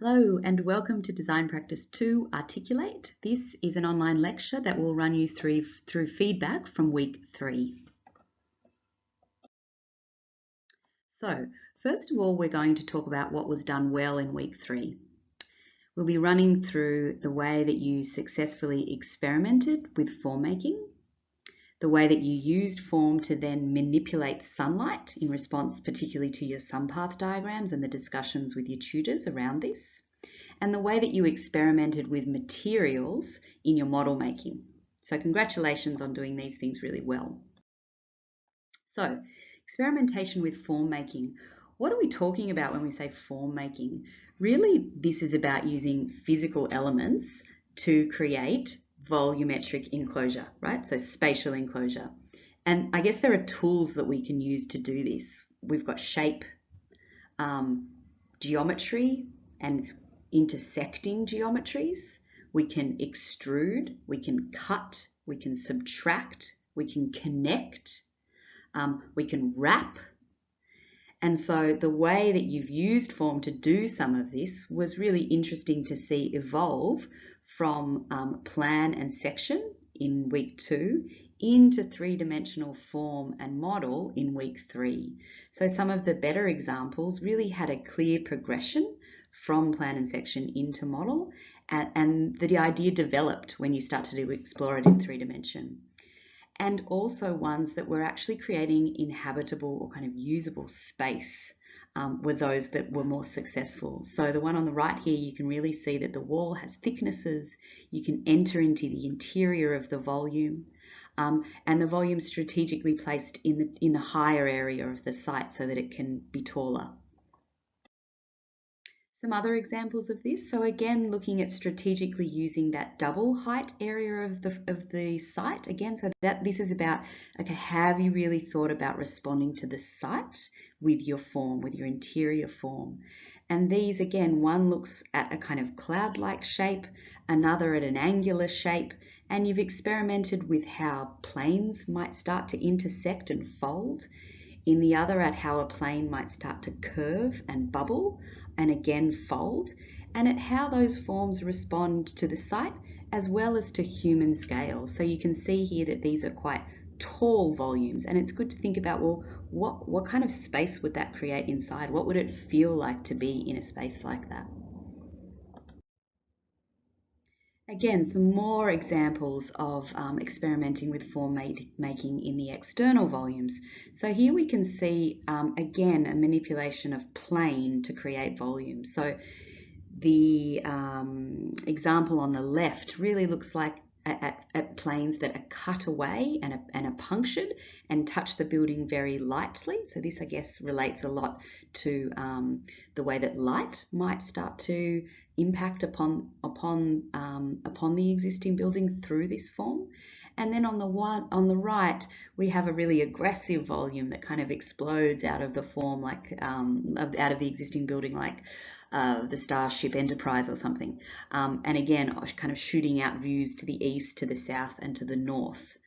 Hello and welcome to Design Practice 2 Articulate. This is an online lecture that will run you through feedback from week 3. So first of all, we're going to talk about what was done well in week 3. We'll be running through the way that you successfully experimented with form making, the way that you used form to then manipulate sunlight in response particularly to your sunpath diagrams and the discussions with your tutors around this, and the way that you experimented with materials in your model making. So congratulations on doing these things really well. So experimentation with form making. What are we talking about when we say form making? Really, this is about using physical elements to create volumetric enclosure, right? So spatial enclosure. And I guess there are tools that we can use to do this. We've got shape, geometry, and intersecting geometries. We can extrude, we can cut, we can subtract, we can connect, we can wrap. And so the way that you've used form to do some of this was really interesting to see evolve from plan and section in week 2 into three-dimensional form and model in week 3. So some of the better examples really had a clear progression from plan and section into model, and the idea developed when you start to explore it in 3D. And also ones that were actually creating inhabitable or kind of usable space were those that were more successful. So the one on the right here, you can really see that the wall has thicknesses. You can enter into the interior of the volume, and the volume strategically placed in the higher area of the site so that it can be taller. Some other examples of this. So again, looking at strategically using that double height area of the site again. So that this is about, okay, have you really thought about responding to the site with your form, with your interior form? And these again, one looks at a kind of cloud-like shape, another at an angular shape, and you've experimented with how planes might start to intersect and fold. In the other, at how a plane might start to curve and bubble and again fold, and at how those forms respond to the site as well as to human scale. So you can see here that these are quite tall volumes, and it's good to think about, well, what kind of space would that create inside? What would it feel like to be in a space like that? Again, some more examples of experimenting with form making in the external volumes. So here we can see, again, a manipulation of plane to create volume. So the example on the left really looks like at planes that are cut away and are punctured and touch the building very lightly. So this, I guess, relates a lot to the way that light might start to impact upon the existing building through this form. And then on the right, we have a really aggressive volume that kind of explodes out of the form, like out of the existing building, like the Starship Enterprise or something. And again, kind of shooting out views to the east, to the south, and to the north.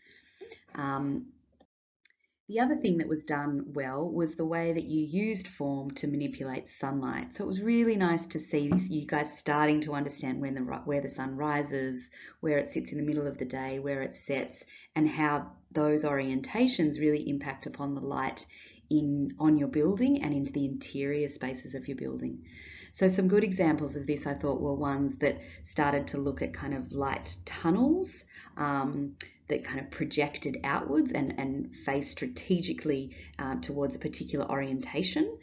The other thing that was done well was the way that you used form to manipulate sunlight. So it was really nice to see this, you guys starting to understand where the sun rises, where it sits in the middle of the day, where it sets, and how those orientations really impact upon the light on your building and into the interior spaces of your building. So some good examples of this, I thought, were ones that started to look at kind of light tunnels that kind of projected outwards and faced strategically towards a particular orientation.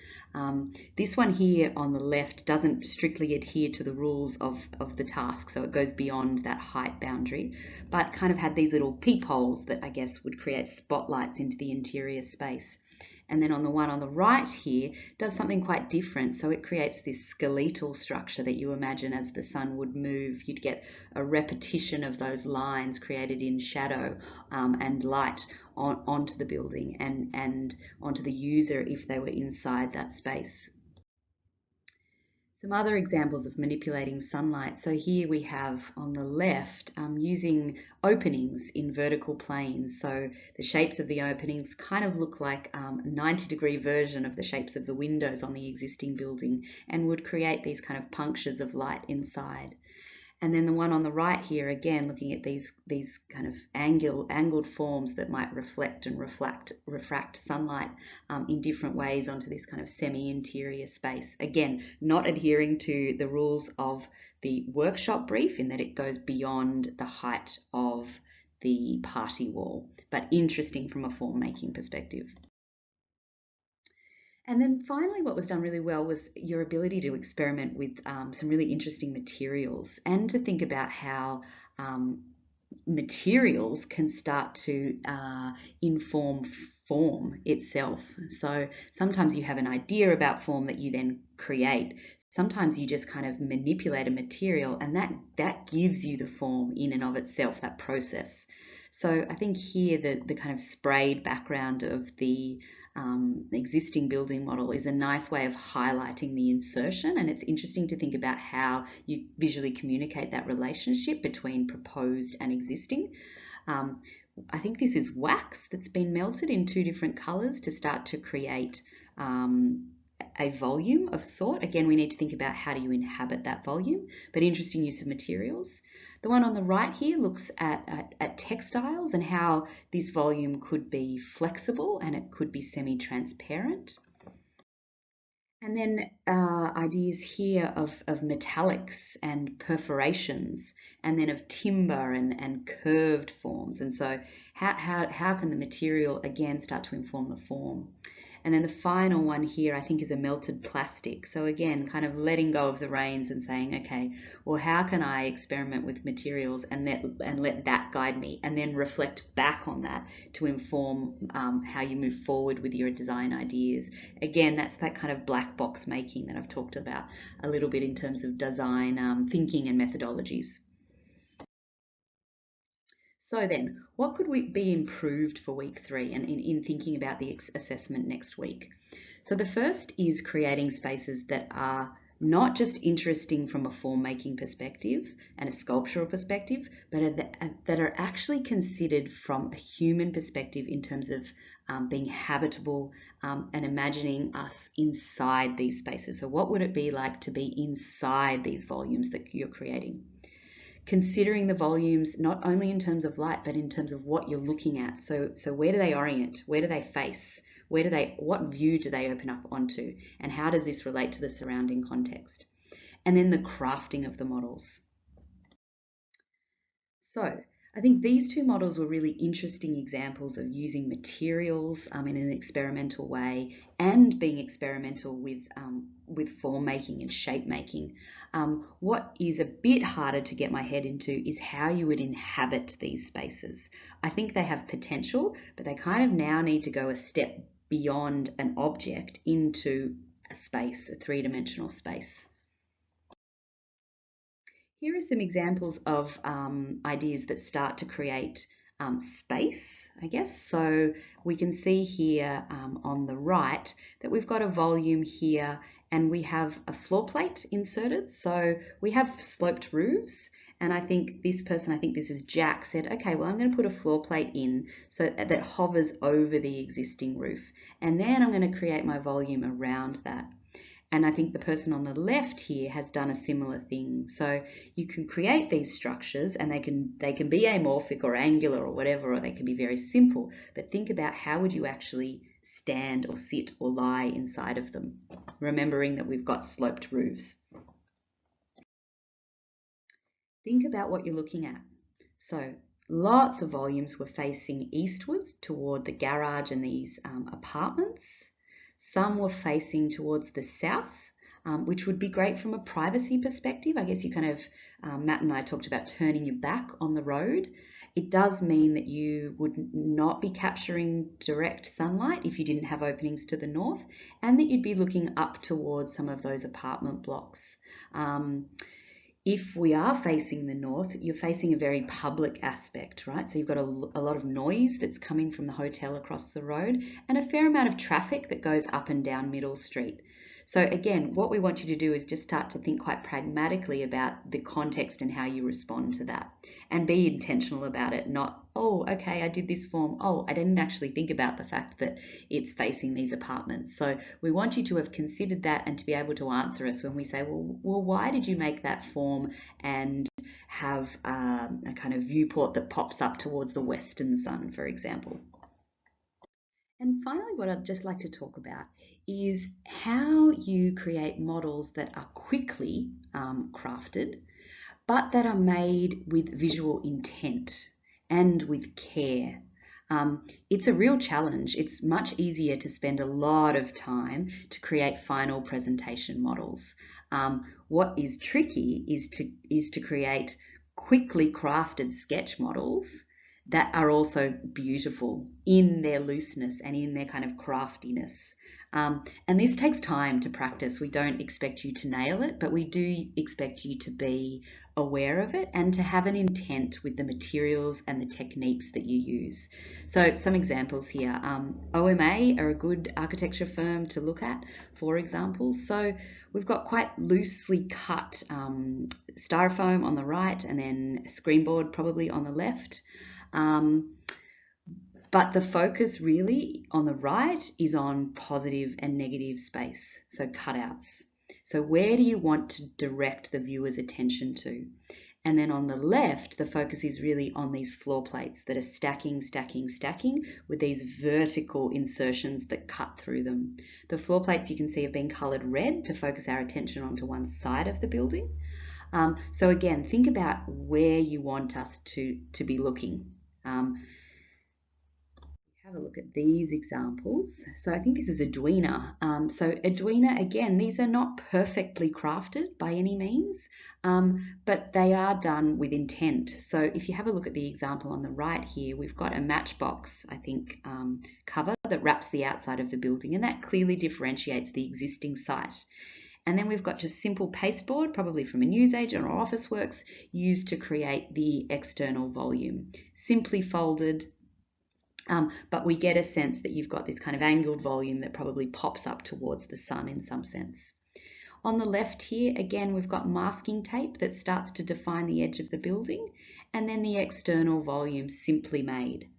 This one here on the left doesn't strictly adhere to the rules of the task, so it goes beyond that height boundary, but kind of had these little peepholes that I guess would create spotlights into the interior space. And then on the one on the right here does something quite different. So it creates this skeletal structure that you imagine as the sun would move. You'd get a repetition of those lines created in shadow and light onto the building and onto the user if they were inside that space. Some other examples of manipulating sunlight. So here we have on the left using openings in vertical planes. So the shapes of the openings kind of look like a 90-degree version of the shapes of the windows on the existing building and would create these kind of punctures of light inside. And then the one on the right here, again, looking at these kind of angled forms that might reflect and refract sunlight in different ways onto this kind of semi-interior space. Again, not adhering to the rules of the workshop brief in that it goes beyond the height of the party wall, but interesting from a form-making perspective. And then finally, what was done really well was your ability to experiment with some really interesting materials and to think about how materials can start to inform form itself. So sometimes you have an idea about form that you then create. Sometimes you just kind of manipulate a material and that gives you the form in and of itself, that process. So I think here the kind of sprayed background of the existing building model is a nice way of highlighting the insertion, and it's interesting to think about how you visually communicate that relationship between proposed and existing. I think this is wax that's been melted in two different colors to start to create a volume of sort. Again, we need to think about how do you inhabit that volume, but interesting use of materials. The one on the right here looks at textiles and how this volume could be flexible and it could be semi-transparent. And then ideas here of metallics and perforations, and then of timber and curved forms. And so how can the material again start to inform the form? And then the final one here, I think, is a melted plastic. So again, kind of letting go of the reins and saying, okay, well, how can I experiment with materials and let that guide me, and then reflect back on that to inform how you move forward with your design ideas. Again, that's that kind of black box making that I've talked about a little bit in terms of design thinking and methodologies. So then, what could be improved for week 3 and in thinking about the assessment next week? So the first is creating spaces that are not just interesting from a form-making perspective and a sculptural perspective, but that are actually considered from a human perspective in terms of being habitable and imagining us inside these spaces. So what would it be like to be inside these volumes that you're creating? Considering the volumes not only in terms of light, but in terms of what you're looking at. So where do they orient? Where do they face? What view do they open up onto? And how does this relate to the surrounding context? And then the crafting of the models. So I think these two models were really interesting examples of using materials in an experimental way and being experimental with form making and shape making. What is a bit harder to get my head into is how you would inhabit these spaces. I think they have potential, but they kind of now need to go a step beyond an object into a space, a three-dimensional space. Here are some examples of ideas that start to create space, I guess. So we can see here on the right that we've got a volume here and we have a floor plate inserted. So we have sloped roofs, and I think this person, I think this is Jack, said, okay, well, I'm going to put a floor plate in so that hovers over the existing roof. And then I'm going to create my volume around that. And I think the person on the left here has done a similar thing. So you can create these structures and they can be amorphic or angular or whatever, or they can be very simple. But think about how would you actually stand or sit or lie inside of them, remembering that we've got sloped roofs. Think about what you're looking at. So lots of volumes were facing eastwards toward the garage and these apartments. Some were facing towards the south, which would be great from a privacy perspective. I guess you kind of, Matt and I talked about turning your back on the road. It does mean that you would not be capturing direct sunlight if you didn't have openings to the north, and that you'd be looking up towards some of those apartment blocks. If we are facing the north, you're facing a very public aspect, right? So you've got a lot of noise that's coming from the hotel across the road and a fair amount of traffic that goes up and down Middle Street. So again, what we want you to do is just start to think quite pragmatically about the context and how you respond to that, and be intentional about it, not, oh, okay, I did this form. Oh, I didn't actually think about the fact that it's facing these apartments. So we want you to have considered that and to be able to answer us when we say, well, why did you make that form and have a kind of viewport that pops up towards the western sun, for example. And finally, what I'd just like to talk about is how you create models that are quickly crafted, but that are made with visual intent and with care. It's a real challenge. It's much easier to spend a lot of time to create final presentation models. What is tricky is to create quickly crafted sketch models that are also beautiful in their looseness and in their kind of craftiness. And this takes time to practice. We don't expect you to nail it, but we do expect you to be aware of it and to have an intent with the materials and the techniques that you use. So some examples here. OMA are a good architecture firm to look at, for example. So we've got quite loosely cut styrofoam on the right and then screenboard probably on the left. But the focus really on the right is on positive and negative space, so cutouts. So where do you want to direct the viewer's attention to? And then on the left, the focus is really on these floor plates that are stacking, stacking, stacking with these vertical insertions that cut through them. The floor plates you can see have been coloured red to focus our attention onto one side of the building. So again, think about where you want us to be looking. Have a look at these examples. So I think this is Arduino. So Arduino, again, these are not perfectly crafted by any means, but they are done with intent. So if you have a look at the example on the right here, we've got a matchbox, I think, cover that wraps the outside of the building, and that clearly differentiates the existing site. And then we've got just simple pasteboard, probably from a newsagent or Officeworks, used to create the external volume. Simply folded, but we get a sense that you've got this kind of angled volume that probably pops up towards the sun in some sense. On the left here, again, we've got masking tape that starts to define the edge of the building, and then the external volume simply made.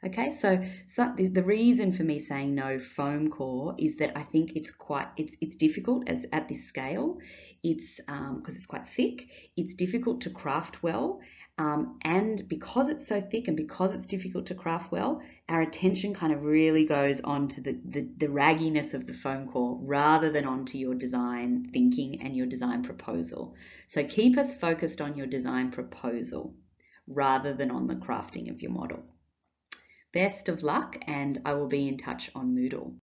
Okay, so the reason for me saying no foam core is that I think it's difficult at this scale. It's because it's quite thick. It's difficult to craft well, and because it's so thick and because it's difficult to craft well, our attention kind of really goes on to the ragginess of the foam core rather than onto your design thinking and your design proposal. So keep us focused on your design proposal rather than on the crafting of your model. Best of luck, and I will be in touch on Moodle.